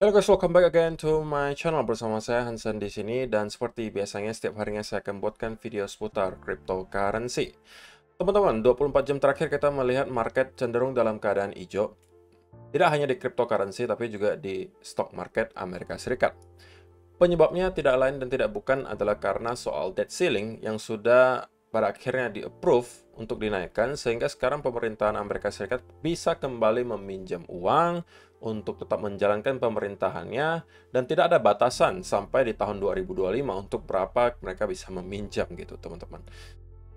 Halo guys, welcome back again to my channel. Bersama saya Hansen di sini, dan seperti biasanya setiap harinya saya akan buatkan video seputar cryptocurrency. Teman-teman, 24 jam terakhir kita melihat market cenderung dalam keadaan hijau. Tidak hanya di cryptocurrency tapi juga di stock market Amerika Serikat. Penyebabnya tidak lain dan tidak bukan adalah karena soal debt ceiling yang sudah pada akhirnya di-approve untuk dinaikkan, sehingga sekarang pemerintahan Amerika Serikat bisa kembali meminjam uang untuk tetap menjalankan pemerintahannya, dan tidak ada batasan sampai di tahun 2025 untuk berapa mereka bisa meminjam gitu, teman-teman.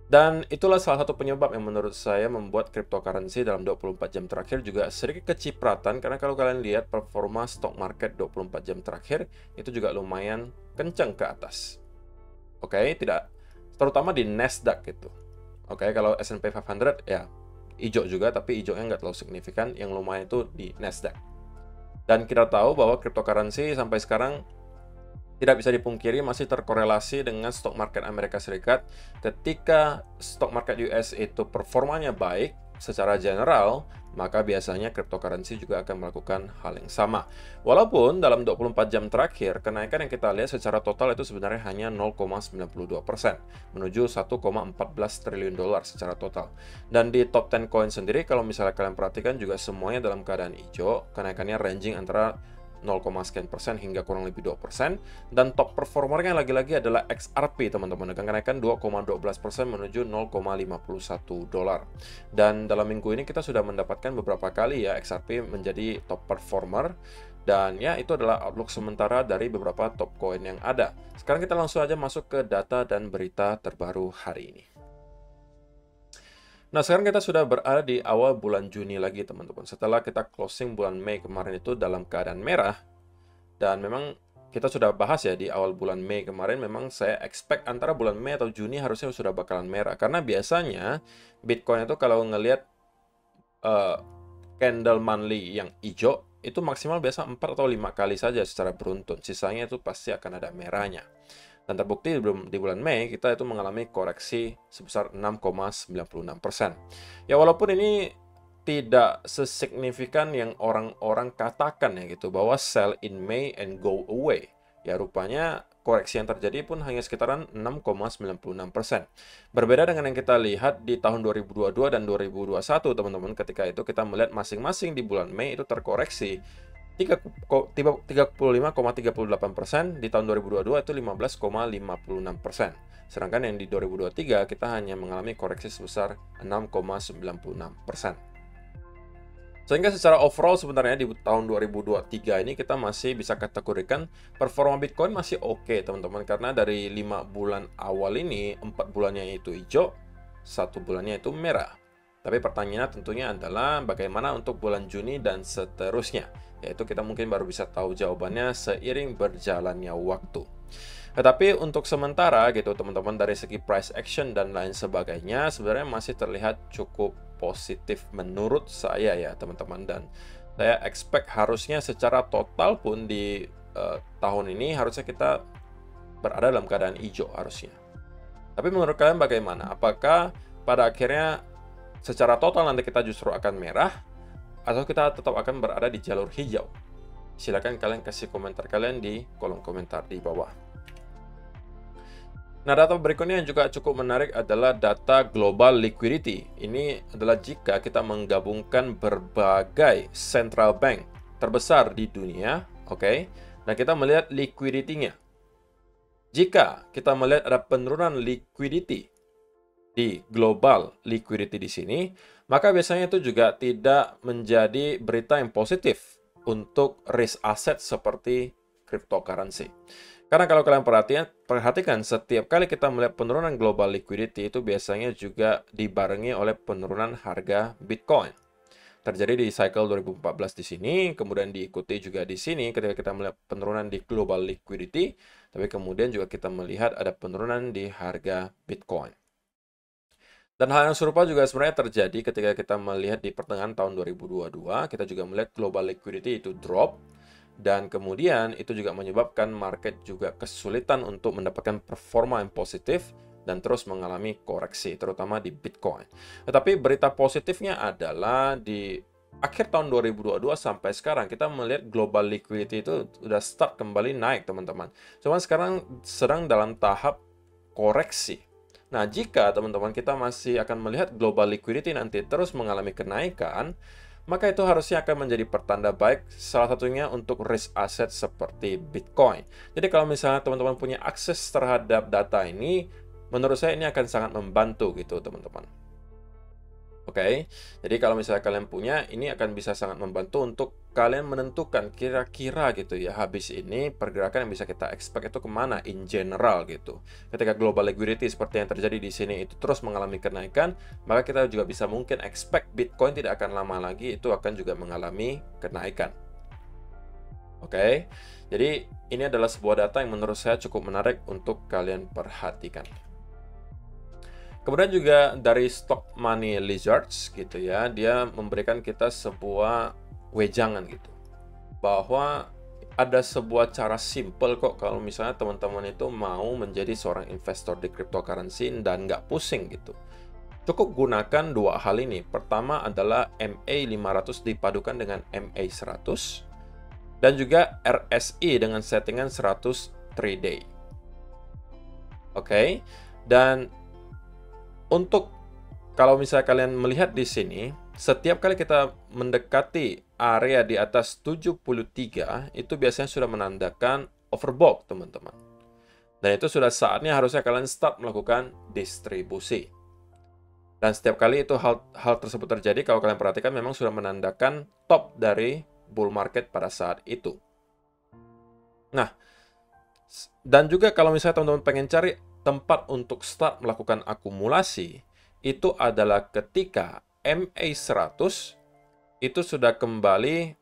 Dan itulah salah satu penyebab yang menurut saya membuat cryptocurrency dalam 24 jam terakhir juga sedikit kecipratan, karena kalau kalian lihat performa stock market 24 jam terakhir itu juga lumayan kencang ke atas. Oke, tidak terutama di Nasdaq gitu. Oke, kalau S&P 500 ya hijau juga, tapi hijaunya nggak terlalu signifikan. Yang lumayan itu di Nasdaq. Dan kita tahu bahwa cryptocurrency sampai sekarang tidak bisa dipungkiri masih terkorelasi dengan stock market Amerika Serikat. Ketika stock market US itu performanya baik secara general, maka biasanya cryptocurrency juga akan melakukan hal yang sama. Walaupun dalam 24 jam terakhir, kenaikan yang kita lihat secara total itu sebenarnya hanya 0,92%, menuju 1,14 triliun dolar secara total. Dan di top 10 coin sendiri, kalau misalnya kalian perhatikan juga semuanya dalam keadaan hijau, kenaikannya ranging antara 0, sekian persen hingga kurang lebih 2%, dan top performernya lagi-lagi adalah XRP, teman-teman, dengan kenaikan 2,12% menuju 0,51 dolar. Dan dalam minggu ini kita sudah mendapatkan beberapa kali ya XRP menjadi top performer, dan ya itu adalah outlook sementara dari beberapa top coin yang ada. Sekarang kita langsung aja masuk ke data dan berita terbaru hari ini. Nah, sekarang kita sudah berada di awal bulan Juni lagi, teman-teman. Setelah kita closing bulan Mei kemarin itu dalam keadaan merah, dan memang kita sudah bahas ya di awal bulan Mei kemarin, memang saya expect antara bulan Mei atau Juni harusnya sudah bakalan merah. Karena biasanya Bitcoin itu kalau ngelihat candle monthly yang hijau, itu maksimal biasa 4 atau 5 kali saja secara beruntun. Sisanya itu pasti akan ada merahnya. Dan terbukti di bulan Mei kita itu mengalami koreksi sebesar 6,96%. Ya walaupun ini tidak sesignifikan yang orang-orang katakan ya gitu, bahwa sell in May and go away. Ya rupanya koreksi yang terjadi pun hanya sekitaran 6,96%. Berbeda dengan yang kita lihat di tahun 2022 dan 2021, teman-teman. Ketika itu kita melihat masing-masing di bulan Mei itu terkoreksi 35,38%, di tahun 2022 itu 15,56%. Sedangkan yang di 2023 kita hanya mengalami koreksi sebesar 6,96%. Sehingga secara overall sebenarnya di tahun 2023 ini kita masih bisa kategorikan performa Bitcoin masih oke, teman-teman. Karena dari 5 bulan awal ini, 4 bulannya itu hijau, 1 bulannya itu merah. Tapi pertanyaannya tentunya adalah bagaimana untuk bulan Juni dan seterusnya. Yaitu kita mungkin baru bisa tahu jawabannya seiring berjalannya waktu. Tetapi untuk sementara gitu teman-teman, dari segi price action dan lain sebagainya sebenarnya masih terlihat cukup positif menurut saya ya teman-teman. Dan saya expect harusnya secara total pun di tahun ini harusnya kita berada dalam keadaan hijau harusnya. Tapi menurut kalian bagaimana? Apakah pada akhirnya secara total nanti kita justru akan merah, atau kita tetap akan berada di jalur hijau? Silakan kalian kasih komentar kalian di kolom komentar di bawah. Nah, data berikutnya yang juga cukup menarik adalah data global liquidity. Ini adalah jika kita menggabungkan berbagai central bank terbesar di dunia, oke? Dan kita melihat liquidity-nya. Jika kita melihat ada penurunan liquidity di global liquidity di sini, maka biasanya itu juga tidak menjadi berita yang positif untuk risk asset seperti cryptocurrency. Karena kalau kalian perhatikan setiap kali kita melihat penurunan global liquidity itu biasanya juga dibarengi oleh penurunan harga Bitcoin. Terjadi di cycle 2014 di sini, kemudian diikuti juga di sini ketika kita melihat penurunan di global liquidity, tapi kemudian juga kita melihat ada penurunan di harga Bitcoin. Dan hal yang serupa juga sebenarnya terjadi ketika kita melihat di pertengahan tahun 2022, kita juga melihat global liquidity itu drop, dan kemudian itu juga menyebabkan market juga kesulitan untuk mendapatkan performa yang positif dan terus mengalami koreksi, terutama di Bitcoin. Tetapi berita positifnya adalah di akhir tahun 2022 sampai sekarang kita melihat global liquidity itu udah start kembali naik, teman-teman. Cuman sekarang sedang dalam tahap koreksi. Nah, jika teman-teman kita masih akan melihat global liquidity nanti terus mengalami kenaikan, maka itu harusnya akan menjadi pertanda baik, salah satunya untuk risk asset seperti Bitcoin. Jadi kalau misalnya teman-teman punya akses terhadap data ini, menurut saya ini akan sangat membantu gitu, teman-teman. Oke, jadi kalau misalnya kalian punya, ini akan bisa sangat membantu untuk kalian menentukan kira-kira gitu ya, habis ini pergerakan yang bisa kita expect itu kemana in general gitu. Ketika global liquidity seperti yang terjadi di sini itu terus mengalami kenaikan, maka kita juga bisa mungkin expect Bitcoin tidak akan lama lagi itu akan juga mengalami kenaikan. Oke, jadi ini adalah sebuah data yang menurut saya cukup menarik untuk kalian perhatikan. Kemudian juga dari Stock Money Lizards gitu ya, dia memberikan kita sebuah wejangan gitu, bahwa ada sebuah cara simple kok kalau misalnya teman-teman itu mau menjadi seorang investor di cryptocurrency dan nggak pusing gitu. Cukup gunakan dua hal ini. Pertama adalah MA500 dipadukan dengan MA100 dan juga RSI dengan settingan 100 3-day. Oke, dan untuk kalau misalnya kalian melihat di sini, setiap kali kita mendekati area di atas 73, itu biasanya sudah menandakan overbought, teman-teman. Dan itu sudah saatnya harusnya kalian start melakukan distribusi. Dan setiap kali itu hal tersebut terjadi, kalau kalian perhatikan memang sudah menandakan top dari bull market pada saat itu. Nah, dan juga kalau misalnya teman-teman pengen cari tempat untuk start melakukan akumulasi, itu adalah ketika MA100 itu sudah kembali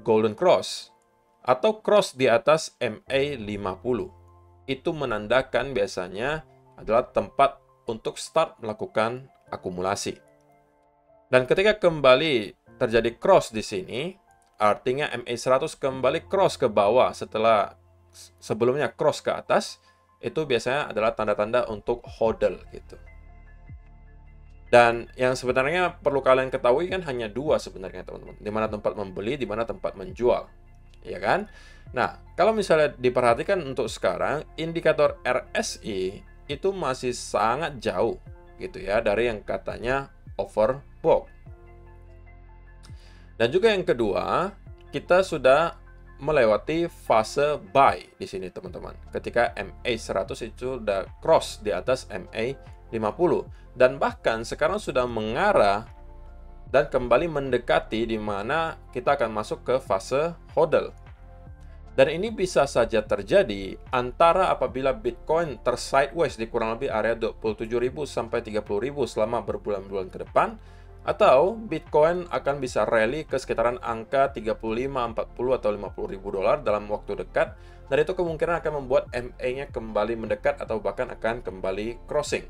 golden cross atau cross di atas MA50. Itu menandakan biasanya adalah tempat untuk start melakukan akumulasi. Dan ketika kembali terjadi cross di sini, artinya MA100 kembali cross ke bawah setelah sebelumnya cross ke atas, itu biasanya adalah tanda-tanda untuk hodl gitu. Dan yang sebenarnya perlu kalian ketahui kan hanya dua sebenarnya, teman-teman. Di mana tempat membeli, di mana tempat menjual. Ya kan? Nah, kalau misalnya diperhatikan untuk sekarang, indikator RSI itu masih sangat jauh gitu ya dari yang katanya overbought. Dan juga yang kedua, kita sudah melewati fase buy di sini, teman-teman. Ketika MA100 itu sudah cross di atas MA50 dan bahkan sekarang sudah mengarah dan kembali mendekati di mana kita akan masuk ke fase hodl. Dan ini bisa saja terjadi antara apabila Bitcoin tersideways di kurang lebih area 27.000 sampai 30.000 selama berbulan-bulan ke depan, atau Bitcoin akan bisa rally ke sekitaran angka 35, 40, atau 50 ribu dolar dalam waktu dekat, dan itu kemungkinan akan membuat MA-nya kembali mendekat atau bahkan akan kembali crossing.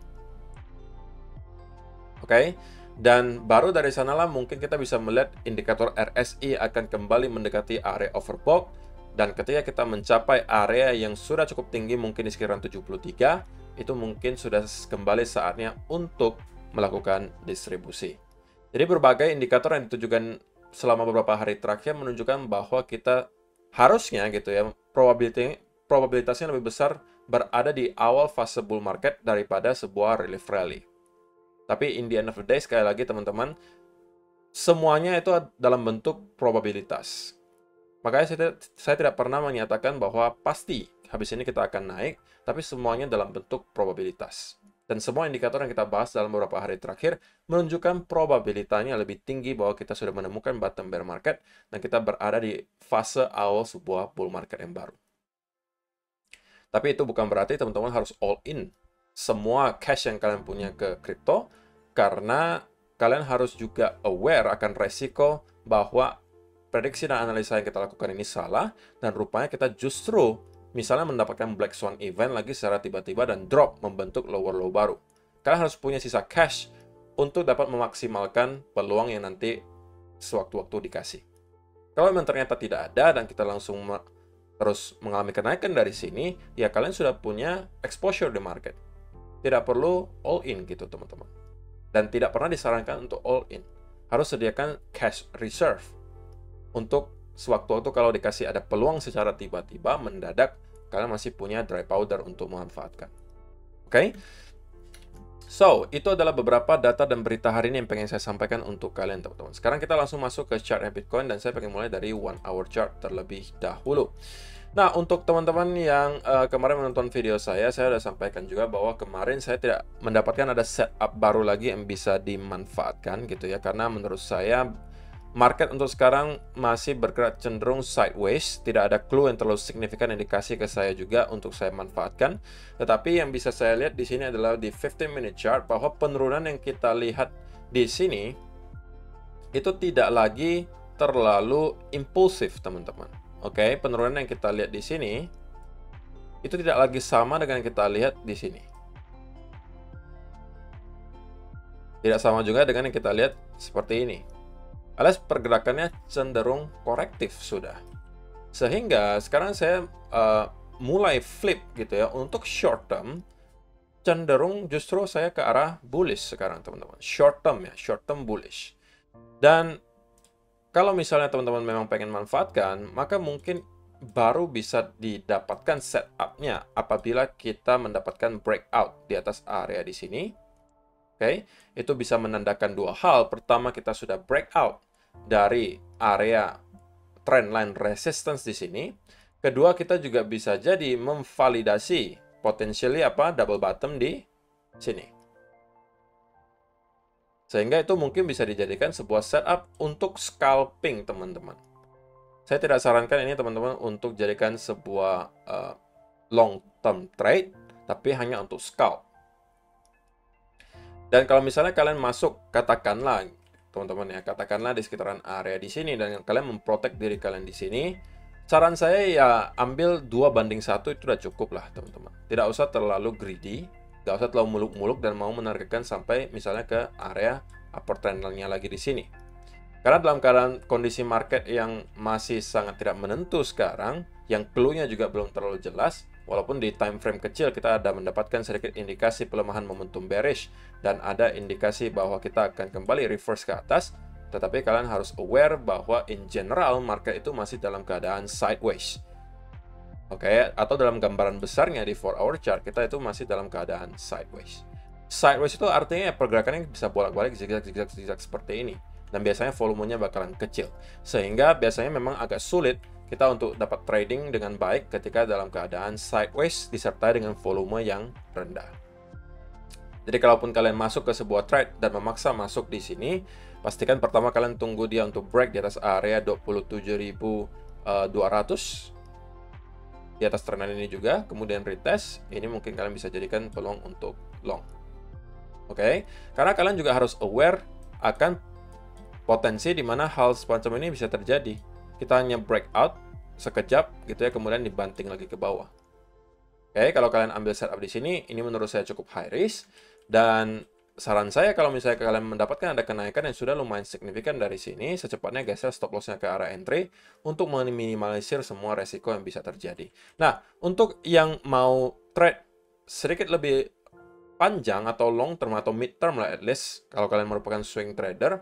Oke, dan baru dari sanalah mungkin kita bisa melihat indikator RSI akan kembali mendekati area overbought, dan ketika kita mencapai area yang sudah cukup tinggi mungkin di sekitaran 73, itu mungkin sudah kembali saatnya untuk melakukan distribusi. Jadi berbagai indikator yang ditujukan selama beberapa hari terakhir menunjukkan bahwa kita harusnya gitu ya, probabilitasnya lebih besar berada di awal fase bull market daripada sebuah relief rally. Tapi in the end of the day, sekali lagi teman-teman, semuanya itu dalam bentuk probabilitas. Makanya saya tidak pernah menyatakan bahwa pasti habis ini kita akan naik, tapi semuanya dalam bentuk probabilitas. Dan semua indikator yang kita bahas dalam beberapa hari terakhir menunjukkan probabilitasnya lebih tinggi bahwa kita sudah menemukan bottom bear market dan kita berada di fase awal sebuah bull market yang baru. Tapi itu bukan berarti teman-teman harus all in semua cash yang kalian punya ke kripto, karena kalian harus juga aware akan resiko bahwa prediksi dan analisa yang kita lakukan ini salah, dan rupanya kita justru misalnya mendapatkan black swan event lagi secara tiba-tiba dan drop membentuk lower low baru. Kalian harus punya sisa cash untuk dapat memaksimalkan peluang yang nanti sewaktu-waktu dikasih. Kalau memang ternyata tidak ada dan kita langsung terus mengalami kenaikan dari sini, ya kalian sudah punya exposure di market. Tidak perlu all in gitu, teman-teman. Dan tidak pernah disarankan untuk all in. harus sediakan cash reserve untuk sewaktu-waktu kalau dikasih ada peluang secara tiba-tiba mendadak, kalian masih punya dry powder untuk memanfaatkan. Oke? So, itu adalah beberapa data dan berita hari ini yang pengen saya sampaikan untuk kalian, teman-teman. Sekarang kita langsung masuk ke chartnya Bitcoin, dan saya pengen mulai dari 1 hour chart terlebih dahulu. Nah, untuk teman-teman yang kemarin menonton video saya sudah sampaikan juga bahwa kemarin saya tidak mendapatkan ada setup baru lagi yang bisa dimanfaatkan gitu ya, karena menurut saya market untuk sekarang masih bergerak cenderung sideways, tidak ada clue yang terlalu signifikan yang dikasih ke saya juga untuk saya manfaatkan. Tetapi yang bisa saya lihat di sini adalah di 15-minute chart bahwa penurunan yang kita lihat di sini itu tidak lagi terlalu impulsif, teman-teman. Oke, penurunan yang kita lihat di sini itu tidak lagi sama dengan yang kita lihat di sini. Tidak sama juga dengan yang kita lihat seperti ini. Alias pergerakannya cenderung korektif sudah. Sehingga sekarang saya mulai flip gitu ya. Untuk short term, cenderung justru saya ke arah bullish sekarang, teman-teman. Short term ya, short term bullish. Dan kalau misalnya teman-teman memang pengen manfaatkan, maka mungkin baru bisa didapatkan setup-nya apabila kita mendapatkan breakout di atas area di sini. Oke, itu bisa menandakan dua hal. Pertama, kita sudah breakout dari area trendline resistance di sini. Kedua, kita juga bisa jadi memvalidasi potentially double bottom di sini. Sehingga itu mungkin bisa dijadikan sebuah setup untuk scalping, teman-teman. Saya tidak sarankan ini teman-teman untuk jadikan sebuah long term trade, tapi hanya untuk scalp. Dan kalau misalnya kalian masuk, katakanlah teman-teman ya, katakanlah di sekitaran area di sini dan kalian memprotek diri kalian di sini, saran saya ya ambil 2:1 itu udah cukup lah, teman-teman. Tidak usah terlalu greedy, nggak usah terlalu muluk-muluk dan mau menargetkan sampai misalnya ke area upper trend line-nya lagi di sini. Karena dalam keadaan kondisi market yang masih sangat tidak menentu sekarang, yang clue-nya juga belum terlalu jelas, walaupun di time frame kecil kita ada mendapatkan sedikit indikasi pelemahan momentum bearish dan ada indikasi bahwa kita akan kembali reverse ke atas, tetapi kalian harus aware bahwa in general market itu masih dalam keadaan sideways. Oke, atau dalam gambaran besarnya di 4 hour chart kita itu masih dalam keadaan sideways. Sideways itu artinya pergerakannya bisa bolak-balik zigzag seperti ini. Dan biasanya volumenya bakalan kecil. Sehingga biasanya memang agak sulit kita untuk dapat trading dengan baik ketika dalam keadaan sideways disertai dengan volume yang rendah. Jadi kalaupun kalian masuk ke sebuah trade dan memaksa masuk di sini, pastikan pertama kalian tunggu dia untuk break di atas area 27.200. Di atas trendline ini juga, kemudian retest, ini mungkin kalian bisa jadikan peluang untuk long. Oke, karena kalian juga harus aware akan potensi di mana hal semacam ini bisa terjadi. Kita hanya breakout sekejap gitu ya, kemudian dibanting lagi ke bawah. Oke, kalau kalian ambil setup di sini, ini menurut saya cukup high risk. Dan saran saya kalau misalnya kalian mendapatkan ada kenaikan yang sudah lumayan signifikan dari sini, secepatnya geser stop loss-nya ke arah entry untuk meminimalisir semua resiko yang bisa terjadi. Nah, untuk yang mau trade sedikit lebih panjang atau long term atau mid term lah at least, kalau kalian merupakan swing trader,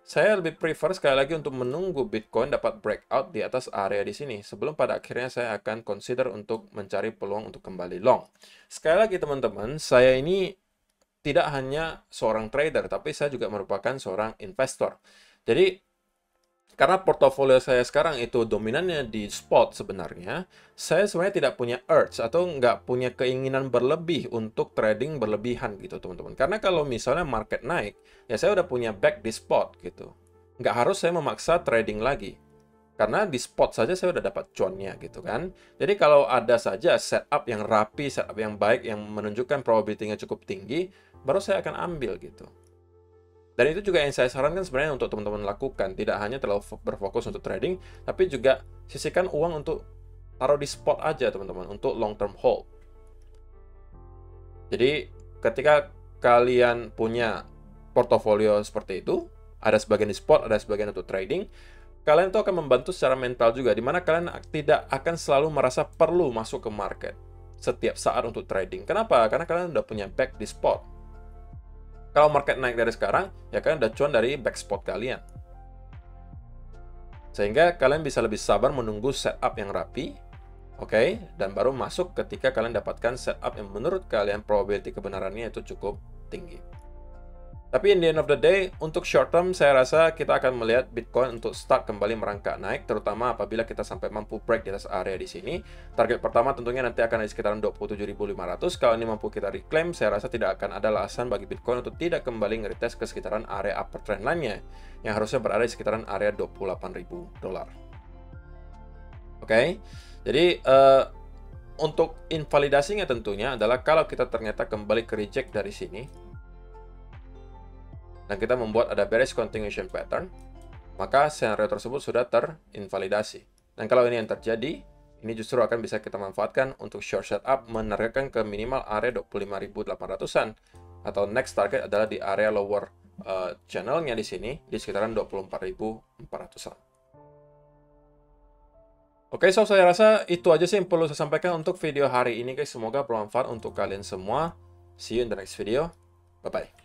saya lebih prefer sekali lagi untuk menunggu Bitcoin dapat breakout di atas area di sini sebelum pada akhirnya saya akan consider untuk mencari peluang untuk kembali long. Sekali lagi teman-teman, saya ini tidak hanya seorang trader, tapi saya juga merupakan seorang investor. Jadi, karena portofolio saya sekarang itu dominannya di spot sebenarnya, saya sebenarnya tidak punya urge atau nggak punya keinginan berlebih untuk trading berlebihan gitu teman-teman. Karena kalau misalnya market naik, ya saya udah punya back di spot gitu. Nggak harus saya memaksa trading lagi. Karena di spot saja saya udah dapat cuannya gitu kan. Jadi kalau ada saja setup yang rapi, setup yang baik, yang menunjukkan probability-nya cukup tinggi, baru saya akan ambil gitu. Dan itu juga yang saya sarankan sebenarnya untuk teman-teman lakukan. Tidak hanya terlalu berfokus untuk trading, tapi juga sisihkan uang untuk taruh di spot aja teman-teman, untuk long term hold. Jadi ketika kalian punya portofolio seperti itu, ada sebagian di spot, ada sebagian untuk trading, kalian itu akan membantu secara mental juga, di mana kalian tidak akan selalu merasa perlu masuk ke market setiap saat untuk trading. Kenapa? Karena kalian udah punya back di spot. Kalau market naik dari sekarang, ya kalian udah cuan dari back spot kalian. Sehingga kalian bisa lebih sabar menunggu setup yang rapi, oke, dan baru masuk ketika kalian dapatkan setup yang menurut kalian probability kebenarannya itu cukup tinggi. Tapi in the end of the day, untuk short term, saya rasa kita akan melihat Bitcoin untuk start kembali merangkak naik, terutama apabila kita sampai mampu break di atas area di sini. Target pertama tentunya nanti akan di sekitaran 27.500. Kalau ini mampu kita reclaim, saya rasa tidak akan ada alasan bagi Bitcoin untuk tidak kembali nge-retest ke sekitaran area upper trend line-nya, yang harusnya berada di sekitaran area $28.000. Oke, jadi untuk invalidasinya tentunya adalah kalau kita ternyata kembali ke reject dari sini, dan kita membuat ada bearish continuation pattern, maka scenario tersebut sudah terinvalidasi. Dan kalau ini yang terjadi, ini justru akan bisa kita manfaatkan untuk short setup menargetkan ke minimal area 25.800-an, atau next target adalah di area lower channelnya di sini, di sekitaran 24.400-an. Oke, so saya rasa itu aja sih yang perlu saya sampaikan untuk video hari ini, guys. Semoga bermanfaat untuk kalian semua. See you in the next video. Bye-bye.